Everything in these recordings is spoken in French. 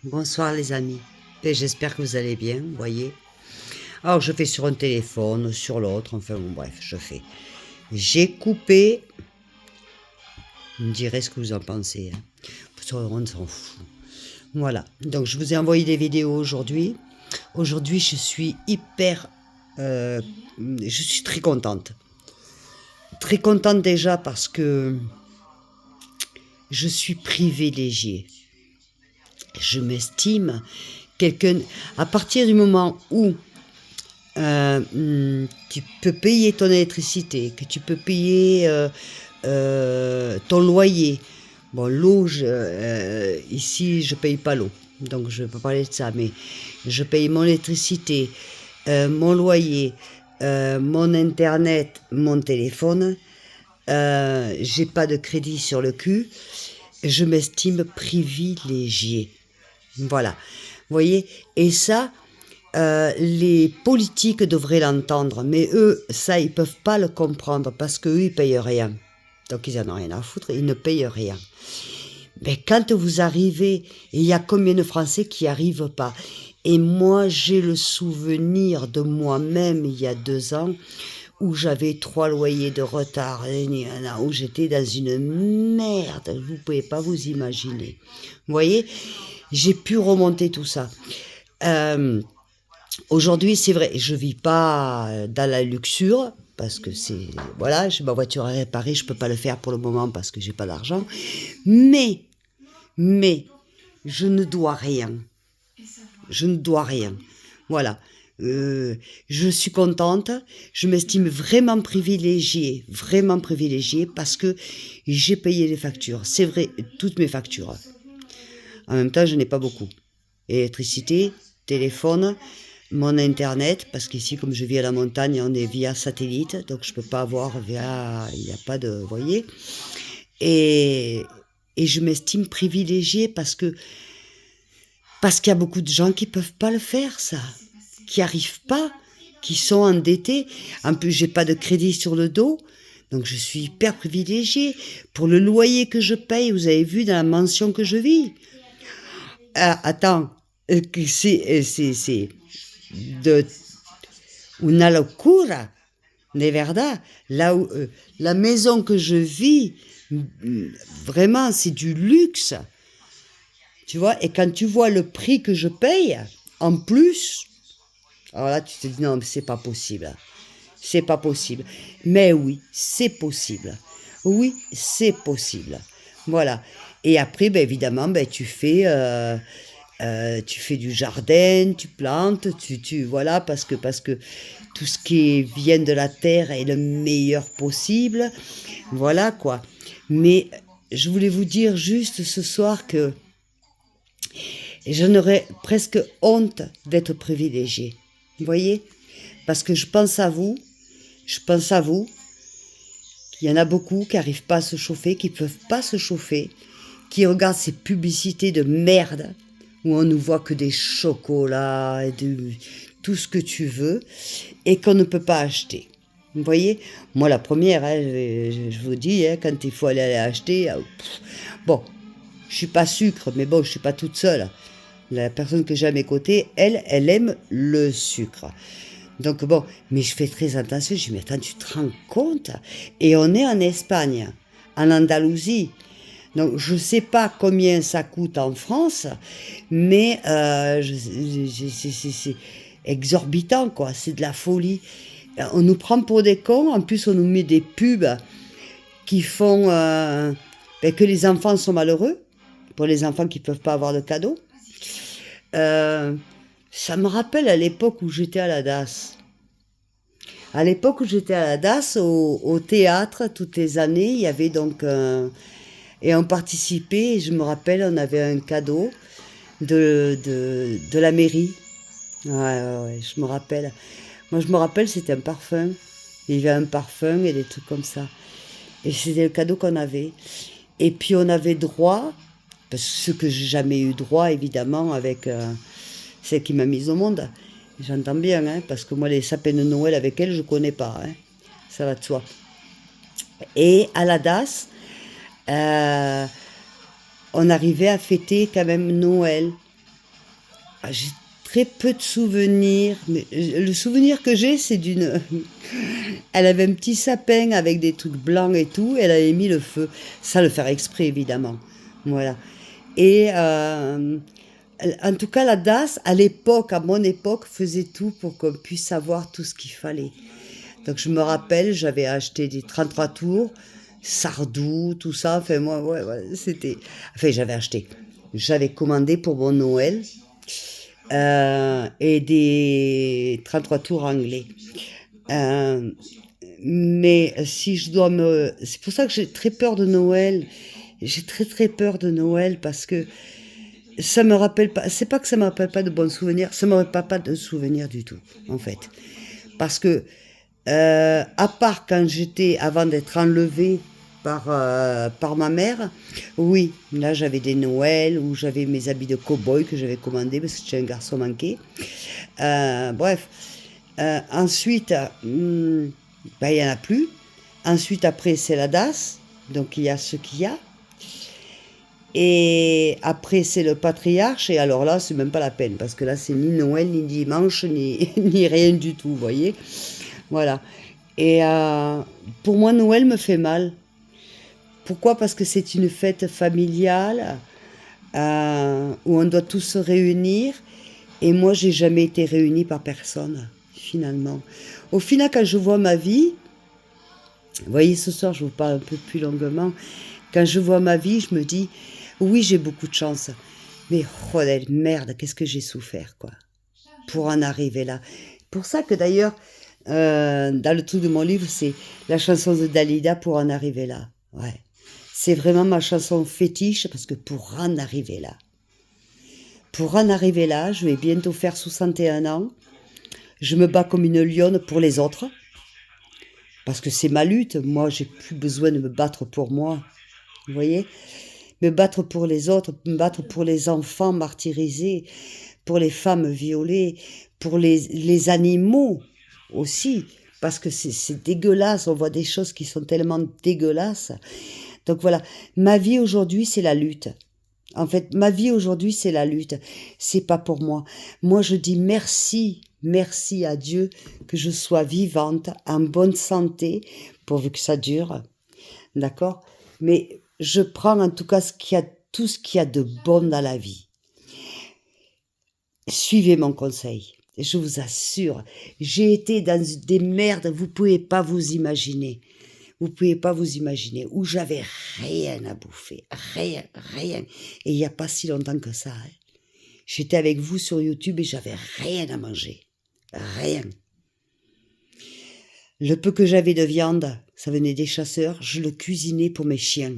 Bonsoir les amis. Et j'espère que vous allez bien, vous voyez. Alors je fais sur un téléphone, sur l'autre, enfin bon, bref, je fais. J'ai coupé, vous me direz ce que vous en pensez. Hein. On s'en fout. Voilà, donc je vous ai envoyé des vidéos aujourd'hui. Aujourd'hui je suis hyper... je suis très contente. Très contente déjà parce que je suis privilégiée. Je m'estime quelqu'un... À partir du moment où tu peux payer ton électricité, que tu peux payer ton loyer. Bon, l'eau, ici, je paye pas l'eau, donc je ne vais pas parler de ça, mais je paye mon électricité, mon loyer, mon internet, mon téléphone. J'ai pas de crédit sur le cul. Je m'estime privilégiée. Voilà. Vous voyez? Et ça, les politiques devraient l'entendre, mais eux, ça, ils peuvent pas le comprendre parce qu'eux, ils payent rien. Donc, ils en ont rien à foutre, ils ne payent rien. Mais quand vous arrivez, il y a combien de Français qui n'y arrivent pas? Et moi, j'ai le souvenir de moi-même, il y a 2 ans, où j'avais 3 loyers de retard, où j'étais dans une merde, vous ne pouvez pas vous imaginer. Vous voyez, j'ai pu remonter tout ça. Aujourd'hui, c'est vrai, je vis pas dans la luxure parce que c'est voilà, j'ai ma voiture à réparer, je peux pas le faire pour le moment parce que j'ai pas d'argent. Mais mais je ne dois rien. Je ne dois rien. Voilà. Je suis contente, je m'estime vraiment privilégiée parce que j'ai payé les factures. C'est vrai, toutes mes factures. En même temps, je n'ai pas beaucoup. Électricité, téléphone, mon internet, parce qu'ici, comme je vis à la montagne, on est via satellite, donc je peux pas avoir via, il n'y a pas de, vous voyez. Et, et je m'estime privilégiée parce qu'il y a beaucoup de gens qui peuvent pas le faire, ça, qui arrivent pas, qui sont endettés. En plus, j'ai pas de crédit sur le dos. Donc je suis hyper privilégiée. Pour le loyer que je paye, vous avez vu dans la mansion que je vis. Attends, c'est de una locura, de verdad. Là où, la maison que je vis, vraiment, c'est du luxe. Tu vois, et quand tu vois le prix que je paye, en plus, alors là, tu te dis non, c'est pas possible. C'est pas possible. Mais oui, c'est possible. Oui, c'est possible. Voilà. Et après, ben, évidemment, ben, tu fais du jardin, tu plantes, voilà, parce que tout ce qui vient de la terre est le meilleur possible. Voilà, quoi. Mais je voulais vous dire juste ce soir que j'en aurais presque honte d'être privilégiée. Vous voyez? Parce que je pense à vous, il y en a beaucoup qui n'arrivent pas à se chauffer, qui ne peuvent pas se chauffer, qui regardent ces publicités de merde où on ne voit que des chocolats et tout ce que tu veux et qu'on ne peut pas acheter. Vous voyez, moi la première, hein, je vous dis, hein, quand il faut aller acheter, bon, je suis pas sucre, mais bon, je suis pas toute seule. La personne que j'ai à mes côtés, elle aime le sucre. Donc bon, mais je fais très attention. Je dis, mais attends, tu te rends compte? Et on est en Espagne, en Andalousie. Donc je ne sais pas combien ça coûte en France, mais c'est exorbitant, quoi. C'est de la folie. On nous prend pour des cons. En plus, on nous met des pubs qui font que les enfants sont malheureux, pour les enfants qui ne peuvent pas avoir de cadeaux. Ça me rappelle à l'époque où j'étais à la DAS. À l'époque où j'étais à la DAS, au théâtre, toutes les années, il y avait donc et on participait, et je me rappelle, on avait un cadeau de la mairie. Ouais, je me rappelle. Moi, je me rappelle, c'était un parfum. Il y avait un parfum et des trucs comme ça. Et c'était le cadeau qu'on avait. Et puis, on avait droit, parce que ce que j'ai jamais eu droit, évidemment, avec celle qui m'a mise au monde. J'entends bien, hein, parce que moi, les sapins de Noël avec elle, je connais pas. Hein. Ça va de soi. Et à la DAS, on arrivait à fêter quand même Noël. j'ai très peu de souvenirs, mais le souvenir que j'ai, c'est d'une... Elle avait un petit sapin avec des trucs blancs et tout, elle avait mis le feu, sans le faire exprès évidemment. Voilà. Et en tout cas, la DAS, à l'époque, à mon époque, faisait tout pour qu'on puisse savoir tout ce qu'il fallait. Donc je me rappelle, j'avais acheté des 33 tours, Sardou, tout ça. Enfin, moi, ouais, c'était... Enfin, j'avais acheté. J'avais commandé pour mon Noël et des 33 tours anglais. Euh, mais si je dois me... C'est pour ça que j'ai très peur de Noël. J'ai très très peur de Noël parce que ça me rappelle pas... C'est pas que ça me rappelle pas de bons souvenirs, ça me rappelle pas de souvenirs du tout, en fait. Parce que, à part quand j'étais, avant d'être enlevée par ma mère, oui, là j'avais des Noëls où j'avais mes habits de cow-boy que j'avais commandés parce que j'étais un garçon manqué. Bref, ensuite, ben, il n'y en a plus. Ensuite, après, c'est la DAS, donc il y a ce qu'il y a. Et après, c'est le patriarche, et alors là, c'est même pas la peine, parce que là, c'est ni Noël, ni dimanche, ni, ni rien du tout, vous voyez. Voilà. Et pour moi, Noël me fait mal. Pourquoi? Parce que c'est une fête familiale où on doit tous se réunir, et moi, j'ai jamais été réunie par personne, finalement. Au final, quand je vois ma vie, vous voyez, ce soir, je vous parle un peu plus longuement, quand je vois ma vie, je me dis, oui, j'ai beaucoup de chance, mais oh, merde, qu'est-ce que j'ai souffert, quoi, pour en arriver là. Pour ça que d'ailleurs, dans le truc de mon livre, c'est la chanson de Dalida pour en arriver là. Ouais. C'est vraiment ma chanson fétiche parce que pour en arriver là. Pour en arriver là, je vais bientôt faire 61 ans. Je me bats comme une lionne pour les autres. Parce que c'est ma lutte. Moi, j'ai plus besoin de me battre pour moi. Vous voyez? Me battre pour les autres, me battre pour les enfants martyrisés, pour les femmes violées, pour les animaux aussi. Parce que c'est dégueulasse. On voit des choses qui sont tellement dégueulasses. Donc voilà. Ma vie aujourd'hui, c'est la lutte. En fait, ma vie aujourd'hui, c'est la lutte. C'est pas pour moi. Moi, je dis merci, merci à Dieu que je sois vivante, en bonne santé, pourvu que ça dure. D'accord? Mais je prends en tout cas tout ce qu'il y a de bon dans la vie. Suivez mon conseil. Je vous assure, j'ai été dans des merdes, vous pouvez pas vous imaginer. Vous pouvez pas vous imaginer, où j'avais rien à bouffer, rien, rien. Et il n'y a pas si longtemps que ça. Hein. J'étais avec vous sur YouTube et j'avais rien à manger. Rien. Le peu que j'avais de viande, ça venait des chasseurs, je le cuisinais pour mes chiens.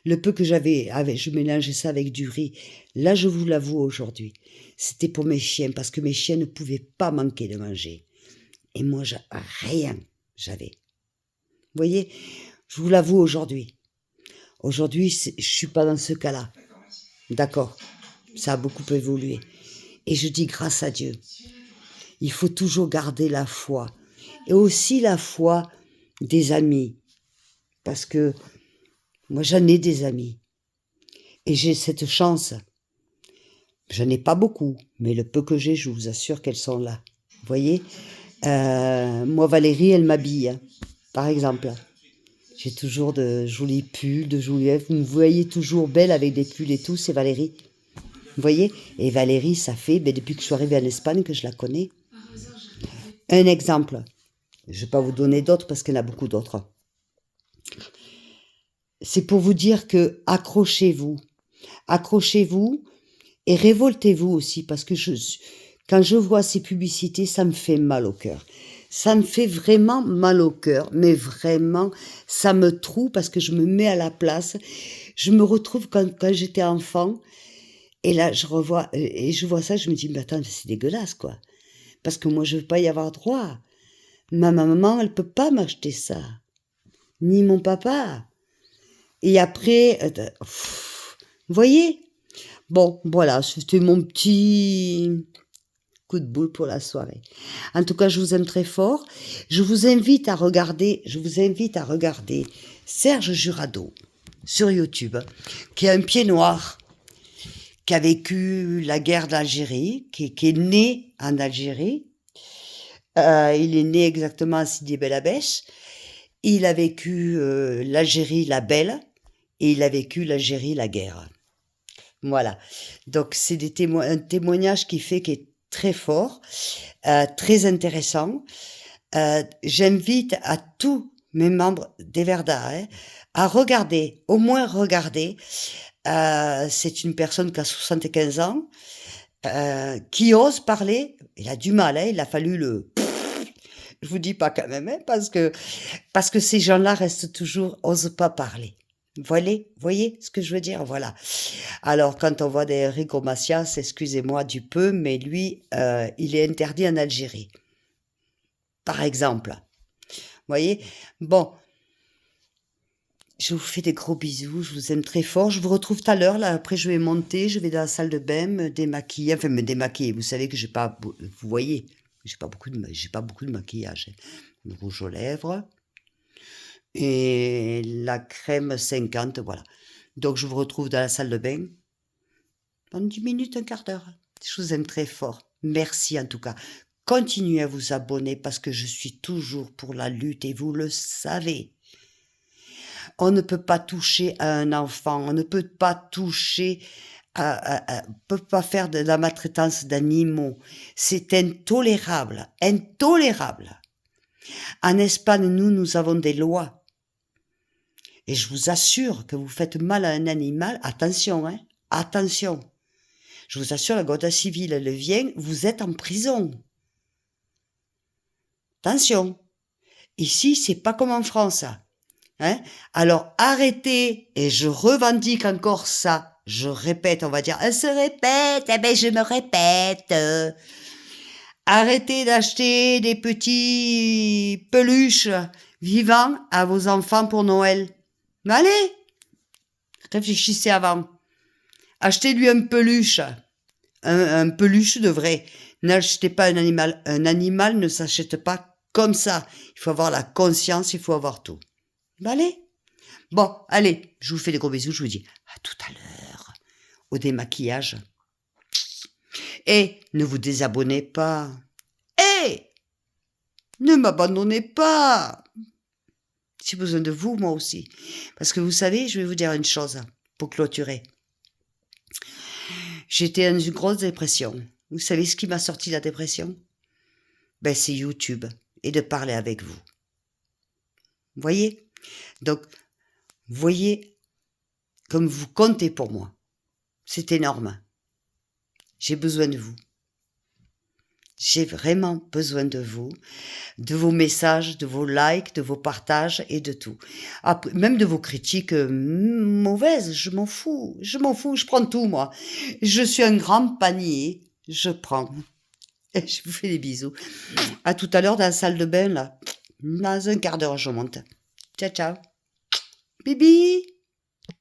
Le peu que j'avais, je mélangeais ça avec du riz. Là, je vous l'avoue aujourd'hui, c'était pour mes chiens, parce que mes chiens ne pouvaient pas manquer de manger. Et moi, rien j'avais. Vous voyez, je vous l'avoue aujourd'hui. Aujourd'hui, je suis pas dans ce cas-là. D'accord, ça a beaucoup évolué. Et je dis grâce à Dieu. Il faut toujours garder la foi. Et aussi la foi des amis. Parce que moi, j'en ai des amis. Et j'ai cette chance. J'en ai pas beaucoup, mais le peu que j'ai, je vous assure qu'elles sont là. Vous voyez, moi, Valérie, elle m'habille, hein, par exemple. J'ai toujours de jolis pulls, de jolis... Vous me voyez toujours belle avec des pulls et tout, c'est Valérie. Vous voyez? Et Valérie, ça fait, depuis que je suis arrivée en Espagne, que je la connais. Un exemple. Je ne vais pas vous donner d'autres parce qu'il y en a beaucoup d'autres. C'est pour vous dire que accrochez-vous. Accrochez-vous et révoltez-vous aussi parce que quand je vois ces publicités, ça me fait mal au cœur. Ça me fait vraiment mal au cœur, mais vraiment, ça me troue parce que je me mets à la place. Je me retrouve quand j'étais enfant et là, je vois ça, je me dis, mais attends, c'est dégueulasse, quoi. Parce que moi, je ne veux pas y avoir droit. Ma maman, elle ne peut pas m'acheter ça. Ni mon papa. Et après, vous voyez? Bon, voilà, c'était mon petit coup de boule pour la soirée. En tout cas, je vous aime très fort. Je vous invite à regarder Serge Jurado sur YouTube, qui a un pied noir, qui a vécu la guerre d'Algérie, qui est né en Algérie. Il est né exactement à Sidi Bel Abbès. Il a vécu l'Algérie la belle et il a vécu l'Algérie la guerre. Voilà. Donc c'est un témoignage qui est très fort, très intéressant. J'invite à tous mes membres des Verda à regarder, au moins regarder. C'est une personne qui a 75 ans, qui ose parler. Il a du mal, il a fallu le... Je vous dis pas quand même, parce que ces gens-là restent toujours, osent pas parler. Voyez ce que je veux dire? Voilà. Alors, quand on voit des Rico Macias, excusez-moi du peu, mais lui, il est interdit en Algérie. Par exemple. Voyez? Bon. Je vous fais des gros bisous, je vous aime très fort. Je vous retrouve tout à l'heure, là. Après, je vais monter, je vais dans la salle de bain, me démaquiller. Enfin, me démaquiller. Vous savez que j'ai pas, vous voyez, j'ai pas beaucoup de maquillage. Le rouge aux lèvres. Et la crème 50, voilà. Donc, je vous retrouve dans la salle de bain dans 10 minutes, un quart d'heure. Je vous aime très fort. Merci en tout cas. Continuez à vous abonner parce que je suis toujours pour la lutte et vous le savez. On ne peut pas toucher à un enfant, on ne peut pas toucher peut pas faire de la maltraitance d'animaux. C'est intolérable, intolérable. En Espagne, nous avons des lois. Et je vous assure que vous faites mal à un animal, attention, hein, attention. Je vous assure, la Guardia civile, elle vient, vous êtes en prison. Attention. Ici, c'est pas comme en France. Hein? Alors, arrêtez, et je revendique encore ça. Je répète, on va dire, elle se répète, eh ben je me répète. Arrêtez d'acheter des petits peluches vivants à vos enfants pour Noël. Mais allez, réfléchissez avant. Achetez-lui un peluche. Un peluche de vrai. N'achetez pas un animal. Un animal ne s'achète pas comme ça. Il faut avoir la conscience, il faut avoir tout. Ben allez. Bon, allez, je vous fais des gros bisous. Je vous dis à tout à l'heure au démaquillage. Et ne vous désabonnez pas. Et ne m'abandonnez pas. J'ai besoin de vous, moi aussi. Parce que vous savez, je vais vous dire une chose pour clôturer. J'étais dans une grosse dépression. Vous savez ce qui m'a sorti de la dépression? Ben, c'est YouTube et de parler avec vous. Vous voyez? Donc, voyez comme vous comptez pour moi. C'est énorme. J'ai besoin de vous. J'ai vraiment besoin de vous, de vos messages, de vos likes, de vos partages et de tout. Après, même de vos critiques mauvaises, je m'en fous, je prends tout moi. Je suis un grand panier, je prends. Et je vous fais des bisous. À tout à l'heure dans la salle de bain là. Dans un quart d'heure je monte. Ciao ciao. Bibi.